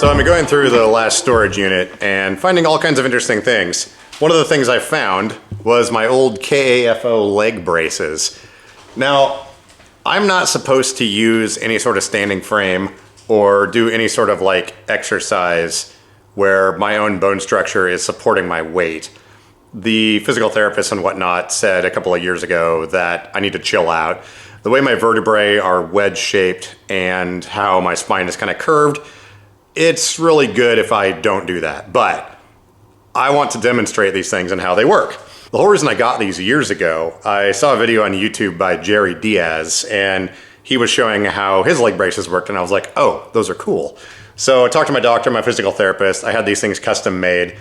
So I'm going through the last storage unit and finding all kinds of interesting things. One of the things I found was my old KAFO leg braces. Now, I'm not supposed to use any sort of standing frame or do any sort of like exercise where my own bone structure is supporting my weight. The physical therapist and whatnot said a couple of years ago that I need to chill out. The way my vertebrae are wedge shaped and how my spine is kind of curved, it's really good if I don't do that, but I want to demonstrate these things and how they work. The whole reason I got these years ago, I saw a video on YouTube by Jerry Diaz, and he was showing how his leg braces worked, and I was like, oh, those are cool. So I talked to my doctor, my physical therapist. I had these things custom made.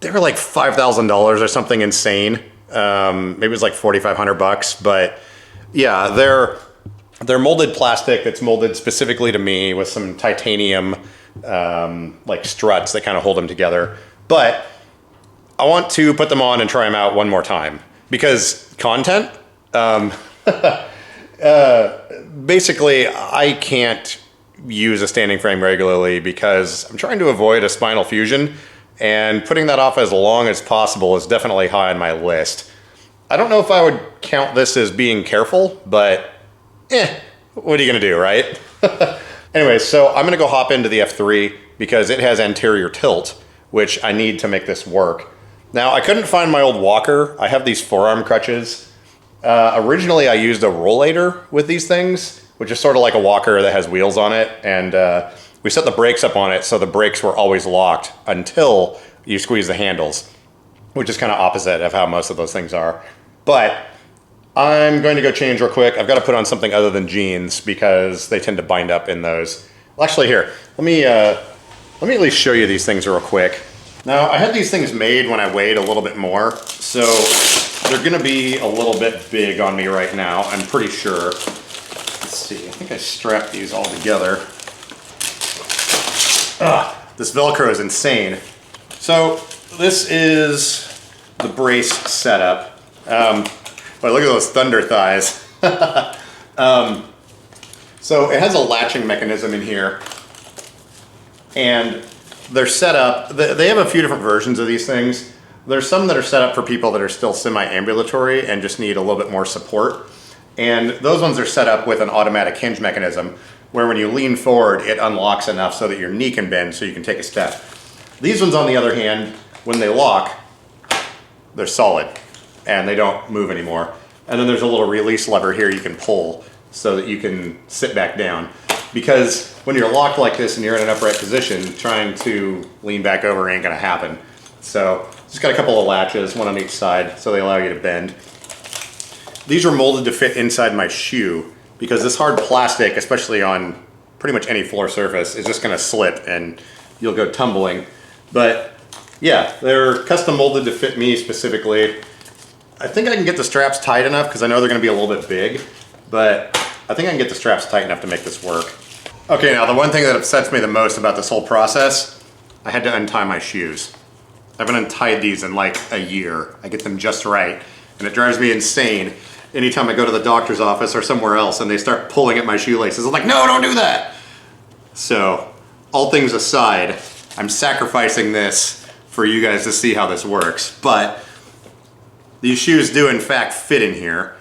They were like $5,000 or something insane. Maybe it was like 4,500 bucks, but yeah, they're molded plastic that's molded specifically to me with some titanium like struts that kind of hold them together. But I want to put them on and try them out one more time because content. Basically, I can't use a standing frame regularly because I'm trying to avoid a spinal fusion, and putting that off as long as possible is definitely high on my list. I don't know if I would count this as being careful, but what are you gonna do, right? Anyway, so I'm gonna go hop into the F3 because it has anterior tilt, which I need to make this work. Now, I couldn't find my old walker. I have these forearm crutches. Originally, I used a rollator with these things, which is sort of like a walker that has wheels on it. And we set the brakes up on it so the brakes were always locked until you squeeze the handles, which is kind of opposite of how most of those things are. But I'm going to go change real quick. I've got to put on something other than jeans because they tend to bind up in those. Well, actually, here, let me at least show you these things real quick. Now, I had these things made when I weighed a little bit more, so they're gonna be a little bit big on me right now, I'm pretty sure. Let's see, I think I strapped these all together. This Velcro is insane. So this is the brace setup. But look at those thunder thighs. So it has a latching mechanism in here, and they're set up, they have a few different versions of these things. There's some that are set up for people that are still semi-ambulatory and just need a little bit more support. And those ones are set up with an automatic hinge mechanism where when you lean forward, it unlocks enough so that your knee can bend so you can take a step. These ones, on the other hand, when they lock, they're solid and they don't move anymore. And then there's a little release lever here you can pull so that you can sit back down. Because when you're locked like this and you're in an upright position, trying to lean back over ain't gonna happen. So just got a couple of latches, one on each side, so they allow you to bend. These are molded to fit inside my shoe because this hard plastic, especially on pretty much any floor surface, is just gonna slip and you'll go tumbling. But yeah, they're custom molded to fit me specifically. I think I can get the straps tight enough because I know they're gonna be a little bit big, but I think I can get the straps tight enough to make this work. Okay, now the one thing that upsets me the most about this whole process, I had to untie my shoes. I haven't untied these in like a year. I get them just right, and it drives me insane anytime I go to the doctor's office or somewhere else and they start pulling at my shoelaces. I'm like, no, don't do that. So, all things aside, I'm sacrificing this for you guys to see how this works, but these shoes do in fact fit in here.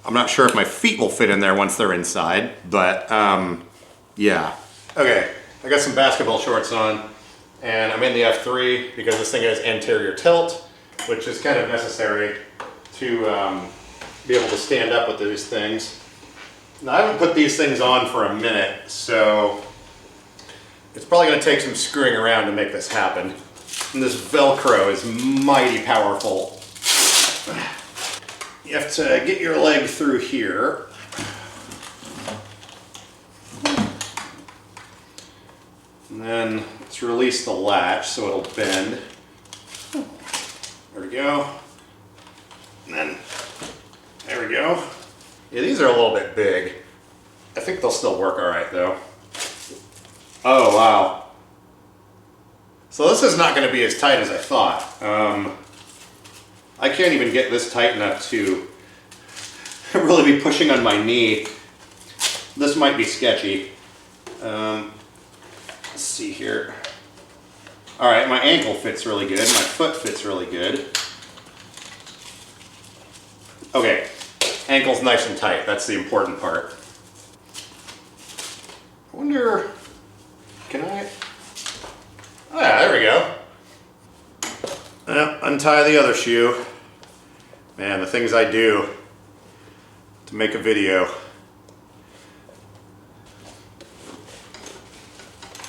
I'm not sure if my feet will fit in there once they're inside, but yeah. Okay, I got some basketball shorts on, and I'm in the F3 because this thing has anterior tilt, which is kind of necessary to be able to stand up with these things. Now, I haven't put these things on for a minute, so it's probably gonna take some screwing around to make this happen. And this Velcro is mighty powerful. You have to get your leg through here. And then let's release the latch so it'll bend. There we go. And then, there we go. Yeah, these are a little bit big. I think they'll still work all right though. Oh, wow. So this is not gonna be as tight as I thought. I can't even get this tight enough to really be pushing on my knee. This might be sketchy. Let's see here. All right, my ankle fits really good. My foot fits really good. Okay, ankle's nice and tight. That's the important part. I wonder, can I? Ah, there we go. Untie the other shoe. Man, the things I do to make a video.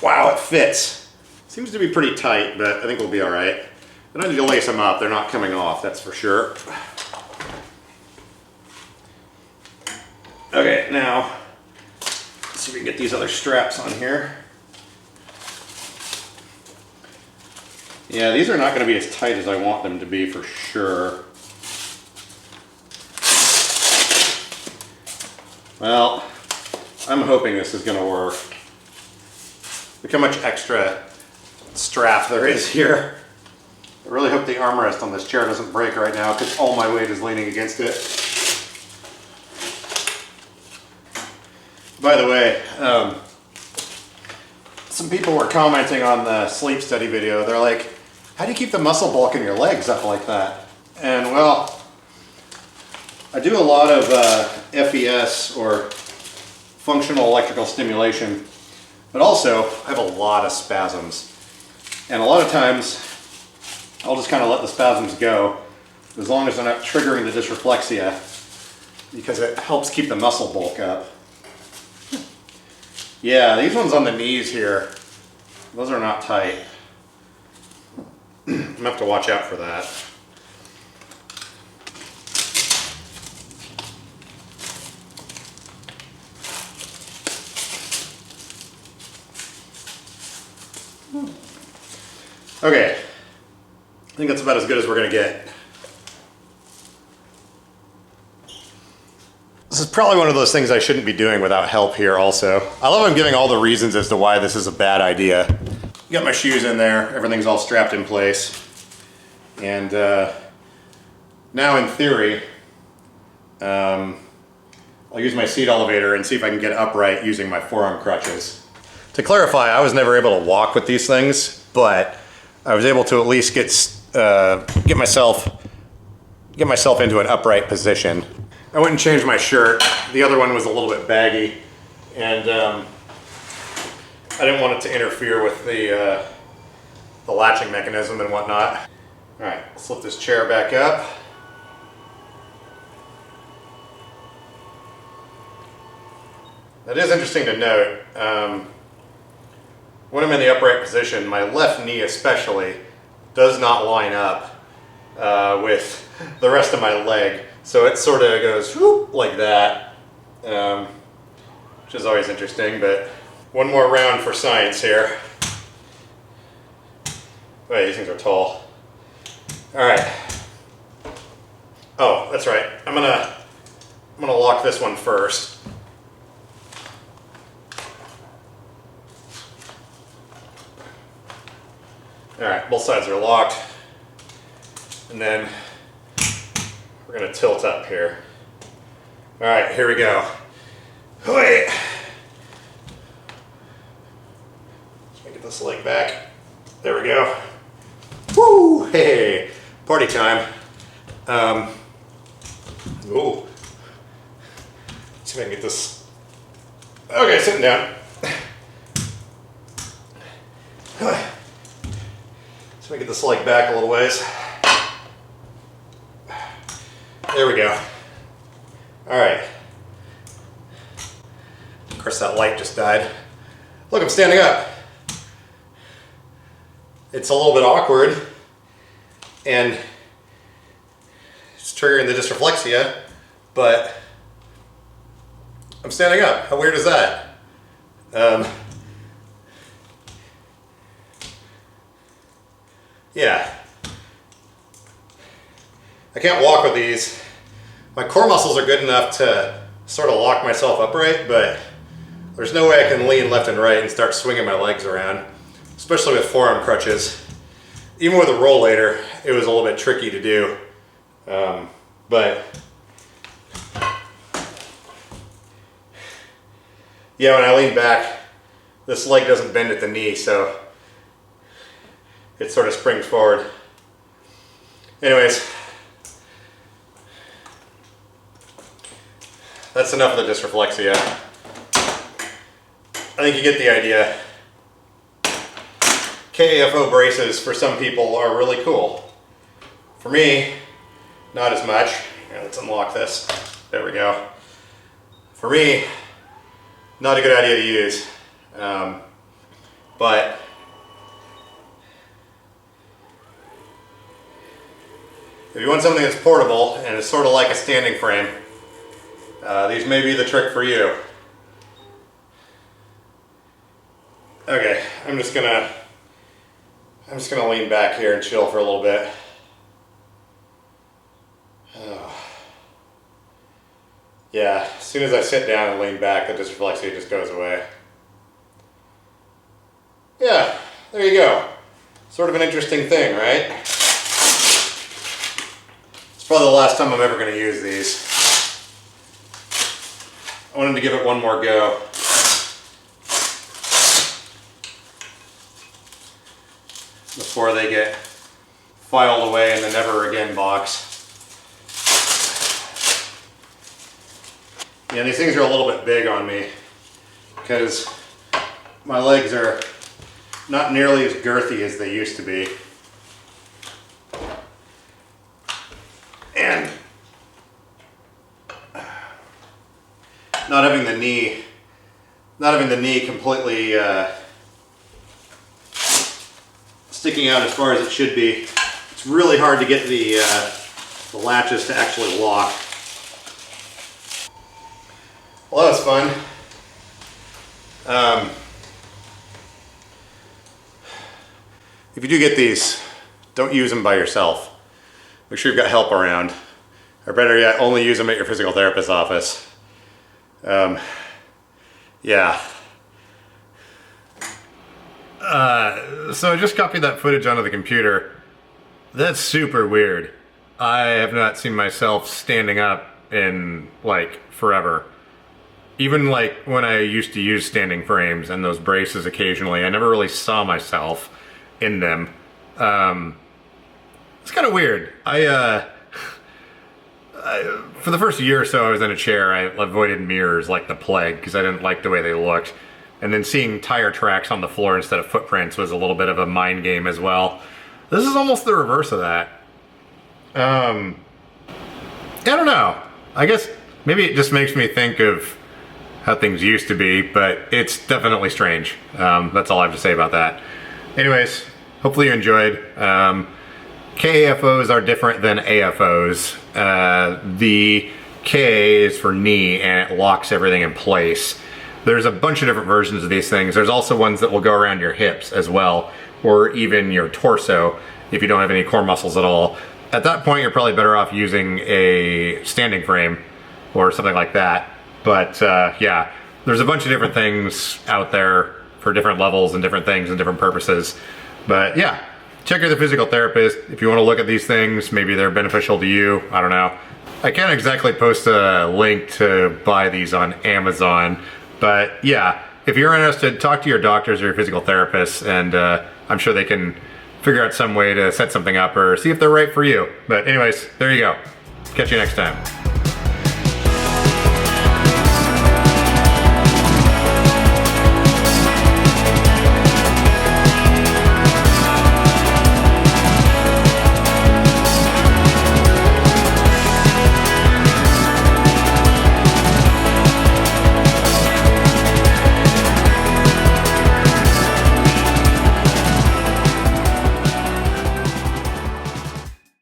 Wow, it fits. Seems to be pretty tight, but I think we'll be all right. I don't need to lace them up. They're not coming off, that's for sure. Okay, now, let's see if we can get these other straps on here. Yeah, these are not going to be as tight as I want them to be for sure. Well, I'm hoping this is going to work. Look how much extra strap there is here. I really hope the armrest on this chair doesn't break right now because all my weight is leaning against it. By the way, some people were commenting on the sleep study video. They're like, how do you keep the muscle bulk in your legs up like that? And well, I do a lot of FES or functional electrical stimulation, but also I have a lot of spasms. And a lot of times I'll just kind of let the spasms go as long as they're not triggering the dysreflexia, because it helps keep the muscle bulk up. Yeah, these ones on the knees here, those are not tight. I'm gonna have to watch out for that. Okay, I think that's about as good as we're gonna get. This is probably one of those things I shouldn't be doing without help here also. I love I'm giving all the reasons as to why this is a bad idea. Got my shoes in there, everything's all strapped in place. And now in theory, I'll use my seat elevator and see if I can get upright using my forearm crutches. To clarify, I was never able to walk with these things, but I was able to at least get myself into an upright position. I went and changed my shirt. The other one was a little bit baggy, and I didn't want it to interfere with the latching mechanism and whatnot. All right, let's lift this chair back up. That is interesting to note. When I'm in the upright position, my left knee especially does not line up with the rest of my leg. So it sort of goes whoop, like that, which is always interesting, but one more round for science here. Wait, these things are tall. All right. Oh, that's right. I'm gonna lock this one first. All right, both sides are locked. And then we're gonna tilt up here. All right, here we go. Wait. Let me get this leg back. There we go. Woo! Hey, party time. Ooh. Let's see if I can get this. Okay, sitting down. So we get this leg back a little ways. There we go. All right. Of course, that light just died. Look, I'm standing up. It's a little bit awkward, and it's triggering the dysreflexia, but I'm standing up. How weird is that? Yeah. I can't walk with these. My core muscles are good enough to sort of lock myself upright, but there's no way I can lean left and right and start swinging my legs around, especially with forearm crutches. Even with a rollator, it was a little bit tricky to do. But yeah, when I lean back, this leg doesn't bend at the knee, so it sort of springs forward. Anyways, that's enough of the dysreflexia. I think you get the idea. KAFO braces for some people are really cool. For me, not as much. Here, let's unlock this. There we go. For me, not a good idea to use. But if you want something that's portable and is sort of like a standing frame, these may be the trick for you. Okay, I'm just gonna lean back here and chill for a little bit. Yeah, as soon as I sit down and lean back, the dysreflexia just goes away. Yeah, there you go. Sort of an interesting thing, right? It's probably the last time I'm ever going to use these. I wanted to give it one more go. Before they get filed away in the never again box. Yeah, these things are a little bit big on me because my legs are not nearly as girthy as they used to be. And not having the knee completely sticking out as far as it should be, it's really hard to get the latches to actually lock. Well, that was fun. If you do get these, don't use them by yourself. Make sure you've got help around. Or better yet, only use them at your physical therapist's office. Yeah. So I just copied that footage onto the computer. That's super weird. I have not seen myself standing up in, like, forever. Even like when I used to use standing frames and those braces occasionally, I never really saw myself in them. It's kind of weird. For the first year or so I was in a chair, I avoided mirrors like the plague because I didn't like the way they looked. And then seeing tire tracks on the floor instead of footprints was a little bit of a mind game as well. This is almost the reverse of that. I don't know. I guess maybe it just makes me think of how things used to be, but it's definitely strange. That's all I have to say about that. Anyways, hopefully you enjoyed. KAFOs are different than AFOs. The K is for knee and it locks everything in place. There's a bunch of different versions of these things. There's also ones that will go around your hips as well, or even your torso if you don't have any core muscles at all. At that point, you're probably better off using a standing frame or something like that. But yeah, there's a bunch of different things out there for different levels and different things and different purposes. But yeah, check out the physical therapist if you want to look at these things. Maybe they're beneficial to you. I don't know. I can't exactly post a link to buy these on Amazon. But yeah, if you're interested, talk to your doctors or your physical therapists, and I'm sure they can figure out some way to set something up or see if they're right for you. But anyways, there you go. Catch you next time.